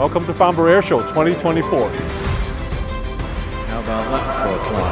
Welcome to Farnborough Airshow 2024. How about that for a climb?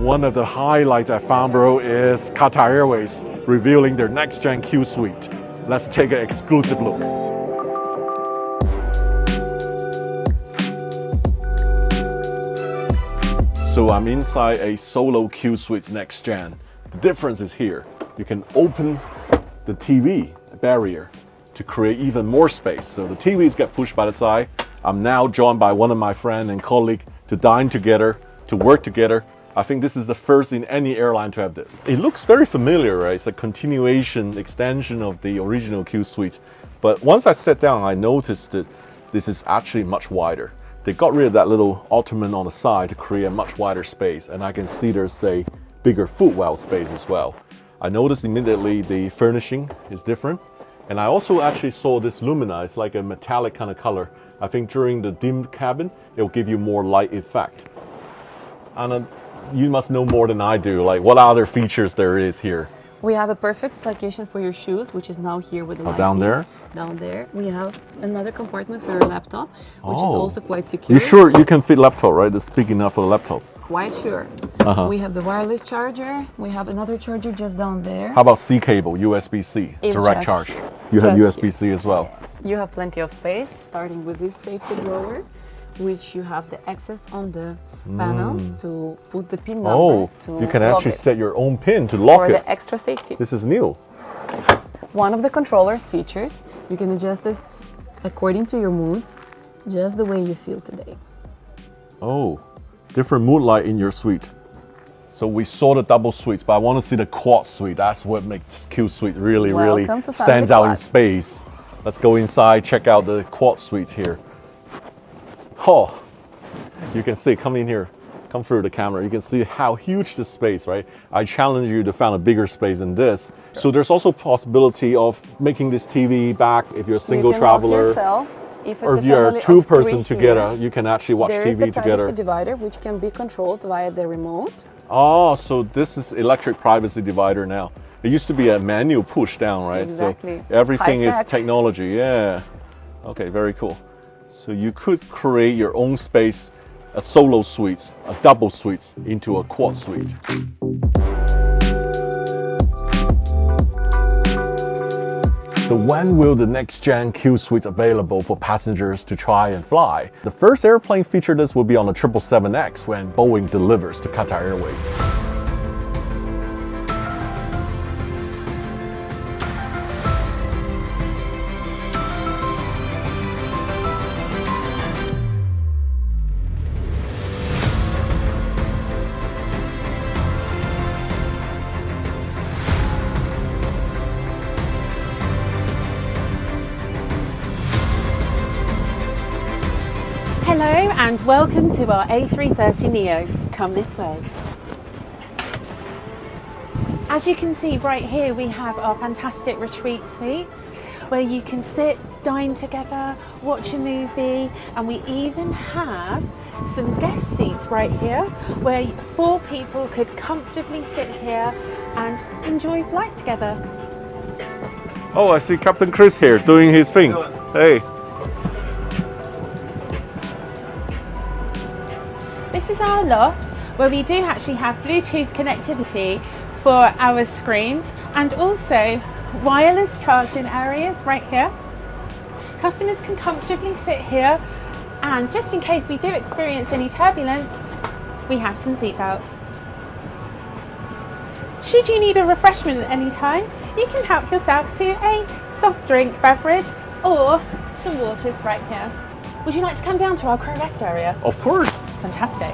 One of the highlights at Farnborough is Qatar Airways revealing their next-gen QSuite. Let's take an exclusive look. So I'm inside a solo QSuite next-gen. The difference is here. You can open the TV barrier to create even more space. So the TVs get pushed by the side. I'm now joined by one of my friends and colleagues to dine together, to work together. I think this is the first in any airline to have this. It looks very familiar, right? It's a continuation, extension of the original QSuite. But once I sat down, I noticed that this is actually much wider. They got rid of that little ottoman on the side to create a much wider space. And I can see there's a bigger footwell space as well. I noticed immediately the furnishing is different. And I also actually saw this lumina. It's like a metallic kind of color. I think during the dimmed cabin, it'll give you more light effect. And you must know more than I do, like what other features there is here. We have a perfect location for your shoes, which is now here with the light down there? Down there. We have another compartment for your laptop, which is also quite secure. You sure you can fit laptop, right? It's big enough for a laptop. Quite sure. We have the wireless charger. We have another charger just down there. How about C cable, USB-C, direct charge? You have USB-C as well. You have plenty of space, starting with this safety drawer, which you have the access on the panel to put the pin number to you can lock actually it. set your own pin to lock For it. the extra safety. This is new. One of the controller's features, you can adjust it according to your mood, just the way you feel today. Oh, different mood light in your suite. So we saw the double suites, but I want to see the quad suite. That's what makes QSuite really stands out in space. Let's go inside, check out the quad suite here. Oh, you can see, come in here, come through the camera. You can see how huge this space, right? I challenge you to find a bigger space than this. So there's also possibility of making this TV back if you're a single traveler. Yourself, or if you're two person together, you can actually watch TV together. There is the privacy divider, which can be controlled via the remote. Oh, so this is electric privacy divider now. It used to be a manual push down, right? Exactly. So everything is technology, yeah. Okay, very cool. So you could create your own space, a solo suite, a double suite into a quad suite. So when will the next gen QSuite available for passengers to try and fly? The first airplane feature this will be on the 777X when Boeing delivers to Qatar Airways. Hello and welcome to our A330neo. Come this way. As you can see right here, we have our fantastic retreat suites where you can sit, dine together, watch a movie, and we even have some guest seats right here where 4 people could comfortably sit here and enjoy flight together. Oh, I see Captain Chris here doing his thing. Hey. This is our loft where we do actually have Bluetooth connectivity for our screens and also wireless charging areas right here. Customers can comfortably sit here, and just in case we do experience any turbulence, we have some seat belts. Should you need a refreshment at any time, you can help yourself to a soft drink beverage or some waters right here. Would you like to come down to our crew rest area? Of course. Fantastic.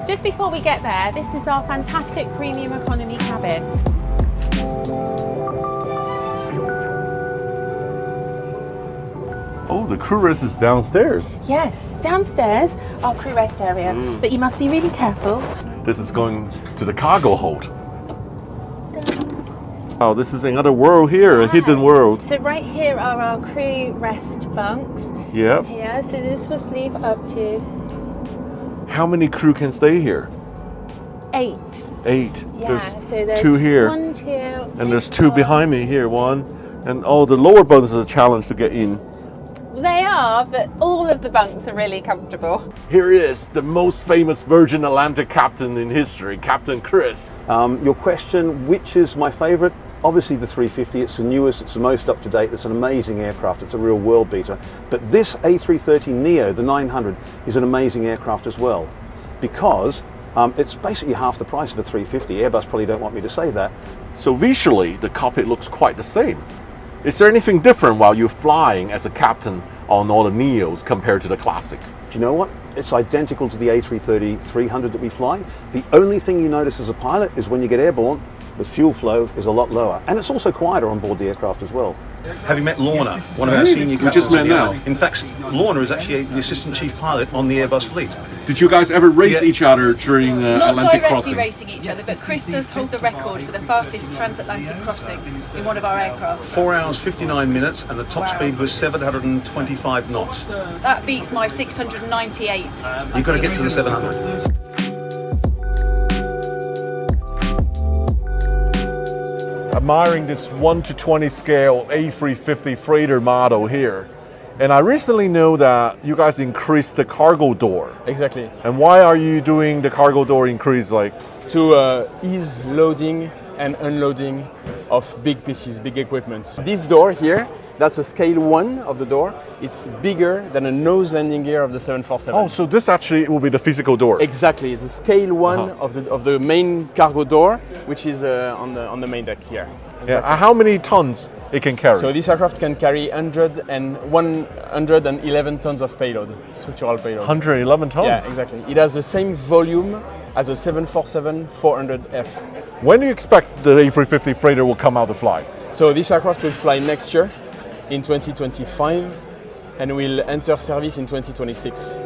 Just before we get there, this is our fantastic premium economy cabin. Oh, the crew rest is downstairs. Yes, downstairs, our crew rest area, but you must be really careful. This is going to the cargo hold. Oh, this is another world here, a hidden world. So right here are our crew rest bunks. Yep. Here, so this will sleep up to How many crew can stay here? 8. 8. Yeah, There's so there's 2 here. 1, 2, And there's 2 behind me here, 1. And oh, the lower bunks is a challenge to get in. They are, but all of the bunks are really comfortable. Here is the most famous Virgin Atlantic captain in history, Captain Chris. Your question, which is my favorite? Obviously the 350, it's the newest, it's the most up to date, it's an amazing aircraft, it's a real world beater. But this A330neo, the 900, is an amazing aircraft as well, because it's basically half the price of a 350. Airbus probably don't want me to say that. So visually, the cockpit looks quite the same. Is there anything different while you're flying as a captain on all the Neos compared to the Classic? Do you know what? It's identical to the A330-300 that we fly. The only thing you notice as a pilot is when you get airborne, the fuel flow is a lot lower. And it's also quieter on board the aircraft as well. Have you met Lorna, one of our senior captains? just met now. In fact, Lorna is actually the assistant chief pilot on the Airbus fleet. Did you guys ever race Yeah. each other during Not Atlantic directly crossing? racing each other, but Chris does hold the record for the fastest transatlantic crossing in one of our aircraft. 4 hours, 59 minutes, and the top speed was 725 knots. That beats my 698. You've got to get to the 700. Admiring this 1:20 scale A350 Freighter model here. And I recently know that you guys increased the cargo door. Exactly. And why are you doing the cargo door increase? Like, To ease loading and unloading of big pieces, big equipment. This door here, that's a scale 1 of the door. It's bigger than a nose landing gear of the 747. oh, so this actually will be the physical door. Exactly. It's a scale 1 of the main cargo door, which is on the main deck here. Yeah. How many tons it can carry? So this aircraft can carry 111 tons of payload, structural payload. 111 tons. Yeah, exactly. It has the same volume as a 747-400F. When do you expect the A350 Freighter will come out to fly? So this aircraft will fly next year in 2025 and will enter service in 2026.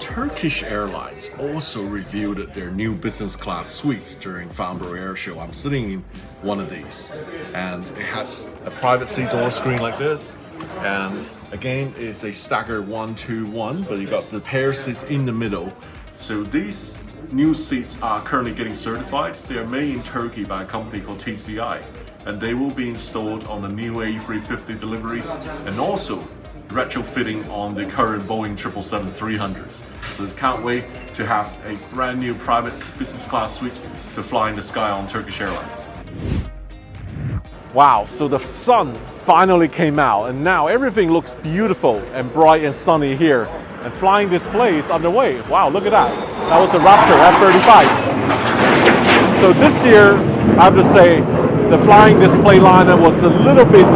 Turkish Airlines also revealed their new business class suite during Farnborough Airshow. I'm sitting in one of these, and it has a privacy door screen like this, and again it's a staggered 1-2-1, but you got the pair seats in the middle. So these new seats are currently getting certified. They are made in Turkey by a company called TCI, and they will be installed on the new A350 deliveries and also retrofitting on the current Boeing 777-300s. So can't wait to have a brand new private business class suite to fly in the sky on Turkish Airlines. Wow, so the sun finally came out and now everything looks beautiful and bright and sunny here. And flying display is underway. Wow, look at that. That was a Raptor F-35. So this year, I have to say, the flying display lineup was a little bit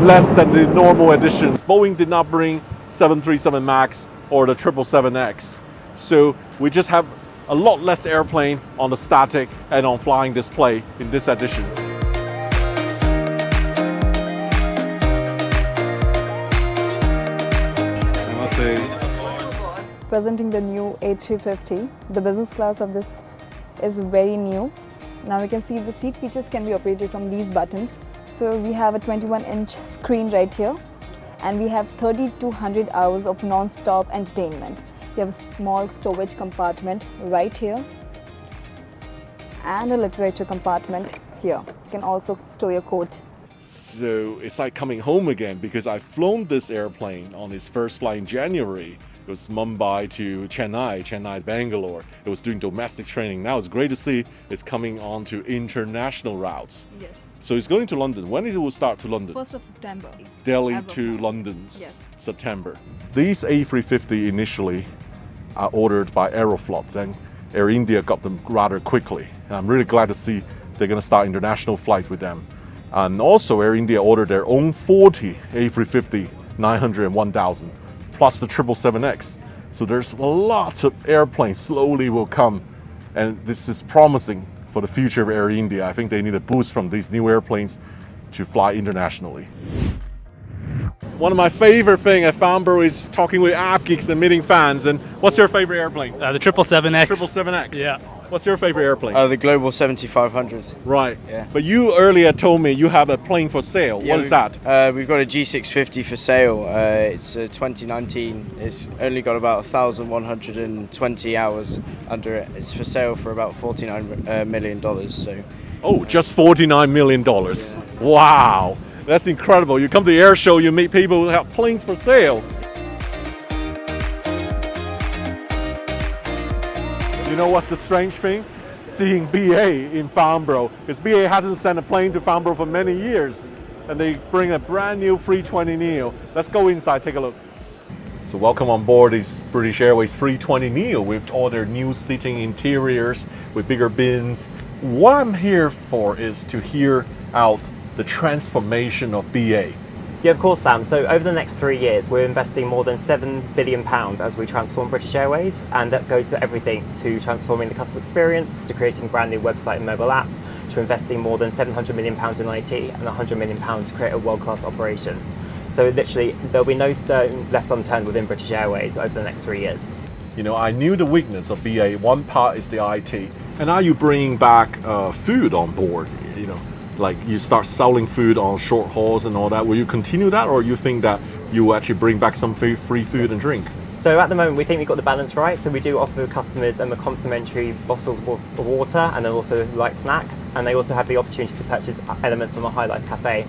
less than the normal editions. Boeing did not bring 737 MAX or the 777X. So we just have a lot less airplane on the static and on flying display in this edition. Presenting the new A350. The business class of this is very new. Now you can see the seat features can be operated from these buttons. So we have a 21-inch screen right here, and we have 3,200 hours of non-stop entertainment. We have a small storage compartment right here and a literature compartment here. You can also store your coat. So it's like coming home again, because I've flown this airplane on its first flight in January. It was Mumbai to Chennai to Bangalore. It was doing domestic training. Now it's great to see it's coming on to international routes. Yes. So it's going to London. When it will start to London? 1st of September. Delhi As of to now. London, Yes. September. These A350 initially are ordered by Aeroflot, and Air India got them rather quickly. And I'm really glad to see they're going to start international flights with them. And also Air India ordered their own 40 A350 900 and 1000, plus the 777X. So there's a lot of airplanes slowly will come, and this is promising for the future of Air India. I think they need a boost from these new airplanes to fly internationally. One of my favorite things at Farnborough is talking with app geeks and meeting fans. And what's your favorite airplane? The 777X. 777X. Yeah. What's your favorite airplane? The Global 7500s. Right. Yeah. But you earlier told me you have a plane for sale. What is that? We've got a G650 for sale. It's 2019. It's only got about 1,120 hours under it. It's for sale for about $49 million. So. Oh, just $49 million. Yeah. Wow. That's incredible. You come to the air show, you meet people who have planes for sale. You know what's the strange thing? Seeing BA in Farnborough, because BA hasn't sent a plane to Farnborough for many years, and they bring a brand new 320neo. Let's go inside, take a look. So welcome on board this British Airways 320neo with all their new seating interiors with bigger bins. What I'm here for is to hear out the transformation of BA. Yeah, of course, Sam. So over the next 3 years, we're investing more than £7 billion as we transform British Airways, and that goes to everything, to transforming the customer experience, to creating a brand new website and mobile app, to investing more than £700 million in IT and £100 million to create a world-class operation. So literally, there'll be no stone left unturned within British Airways over the next 3 years. You know, I knew the weakness of BA. One part is the IT. And now you're bringing back food on board, you know. Like you start selling food on short hauls and all that. Will you continue that, or you think that you will actually bring back some free food and drink? So at the moment, we think we've got the balance right. So we do offer customers a complimentary bottle of water and then also a light snack. And they also have the opportunity to purchase elements from the High Life Cafe.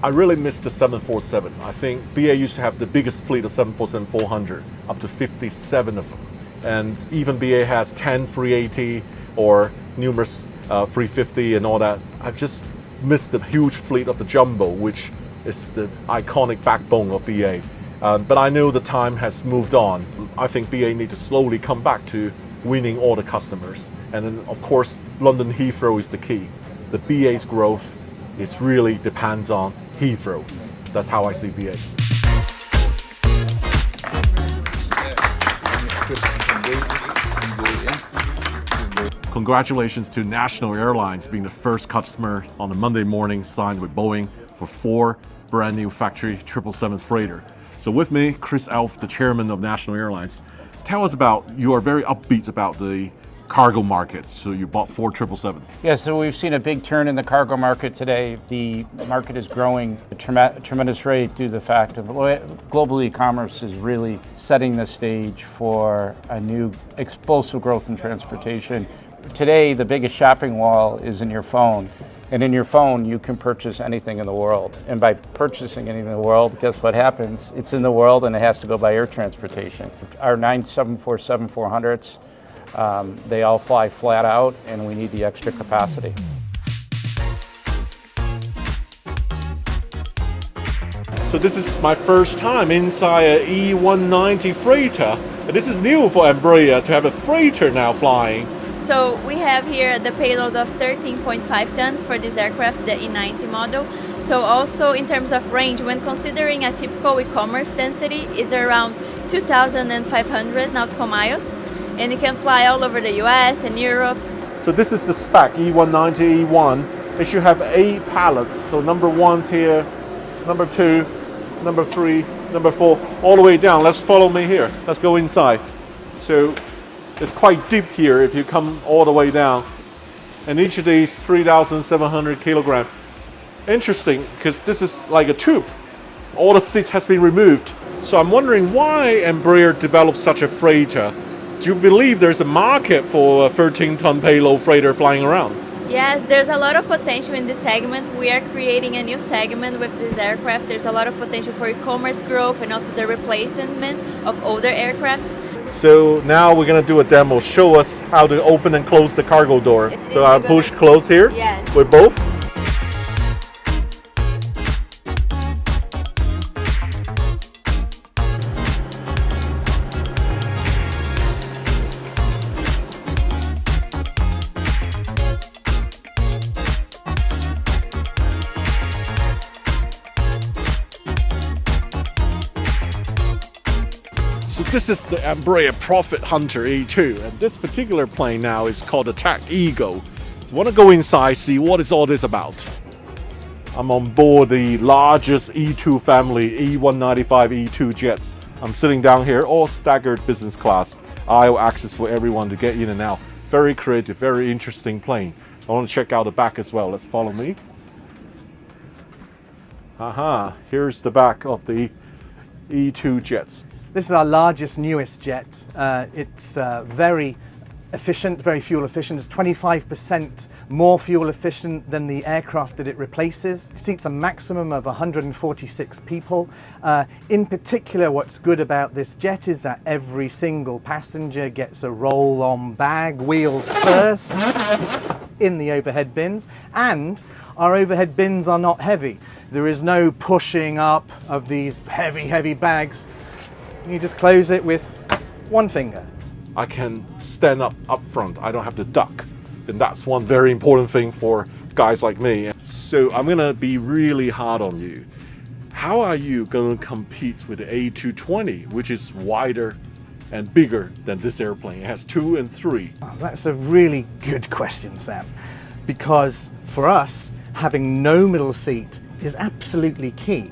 I really miss the 747. I think BA used to have the biggest fleet of 747-400, up to 57 of them. And even BA has 10 380 or numerous 350 and all that. I've just missed the huge fleet of the Jumbo, which is the iconic backbone of BA. But I know the time has moved on. I think BA need to slowly come back to winning all the customers. And then, of course, London Heathrow is the key. The BA's growth really depends on Heathrow. That's how I see BA. Congratulations to National Airlines being the first customer on a Monday morning signed with Boeing for 4 brand new factory 777 Freighter. So with me, Chris Elf, the chairman of National Airlines. Tell us about, you are very upbeat about the cargo markets. So you bought 4 777. Yeah, so we've seen a big turn in the cargo market today. The market is growing at a tremendous rate due to the fact of global e-commerce is really setting the stage for a new explosive growth in transportation. Today, the biggest shopping wall is in your phone. And in your phone, you can purchase anything in the world. And by purchasing anything in the world, guess what happens? It's in the world and it has to go by air transportation. Our 9 747-400s, they all fly flat out and we need the extra capacity. So this is my first time inside an E190 Freighter. This is new for Embraer to have a freighter now flying. So we have here the payload of 13.5 tons for this aircraft, the E90 model. So also in terms of range, when considering a typical e-commerce density, is around 2,500 nautical miles. And it can fly all over the US and Europe. So this is the spec, E190, E1. It should have 8 pallets. So number 1's here, number 2, number 3, number 4, all the way down. Let's follow me here. Let's go inside. So it's quite deep here if you come all the way down. And each of these 3,700 kilograms. Interesting, because this is like a tube. All the seats has been removed. So I'm wondering why Embraer developed such a freighter. Do you believe there's a market for a 13-ton payload freighter flying around? Yes, there's a lot of potential in this segment. We are creating a new segment with this aircraft. There's a lot of potential for e-commerce growth and also the replacement of older aircraft. So now we're going to do a demo. Show us how to open and close the cargo door. So I push close here. Yes. With both. So this is the Embraer Profit Hunter E2, and this particular plane now is called Attack Eagle. So I want to go inside, see what is all this about. I'm on board the largest E2 family, E195 E2 jets. I'm sitting down here, all staggered business class, aisle access for everyone to get in and out. Very creative, very interesting plane. I want to check out the back as well. Let's follow me. Aha, here's the back of the E2 jets. This is our largest, newest jet. It's very efficient, very fuel efficient. It's 25% more fuel efficient than the aircraft that it replaces. It seats a maximum of 146 people. In particular, what's good about this jet is that every single passenger gets a roll-on bag, wheels first, in the overhead bins, and our overhead bins are not heavy. There is no pushing up of these heavy bags. You just close it with one finger. I can stand up front. I don't have to duck. And that's one very important thing for guys like me. So I'm gonna be really hard on you. How are you gonna compete with the A220, which is wider and bigger than this airplane? It has 2 and 3. Oh, that's a really good question, Sam. Because for us, having no middle seat is absolutely key.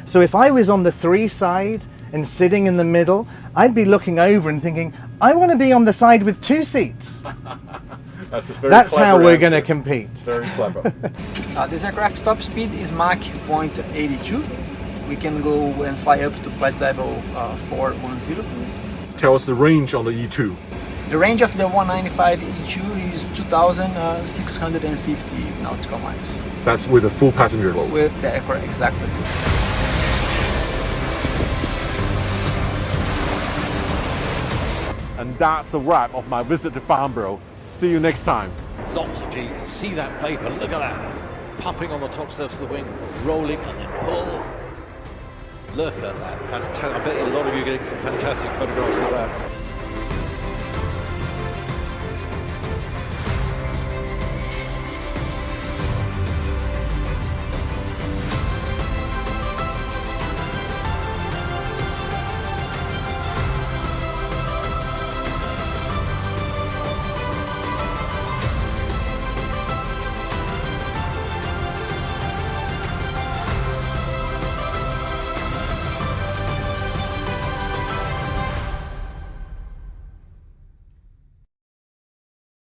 So if I was on the 3 side and sitting in the middle, I'd be looking over and thinking, I want to be on the side with 2 seats. That's how we're going to compete. Very clever. This aircraft top speed is Mach 0.82. We can go and fly up to flight level 410. Tell us the range on the E2. The range of the 195 E2 is 2,650 nautical miles. That's with a full passenger load. With the aircraft, exactly. And that's a wrap of my visit to Farnborough. See you next time. Lots of G's. See that vapour, look at that. Puffing on the top surface of the wing, rolling and then pull. Look at that, fantastic. I bet a lot of you are getting some fantastic photographs of that.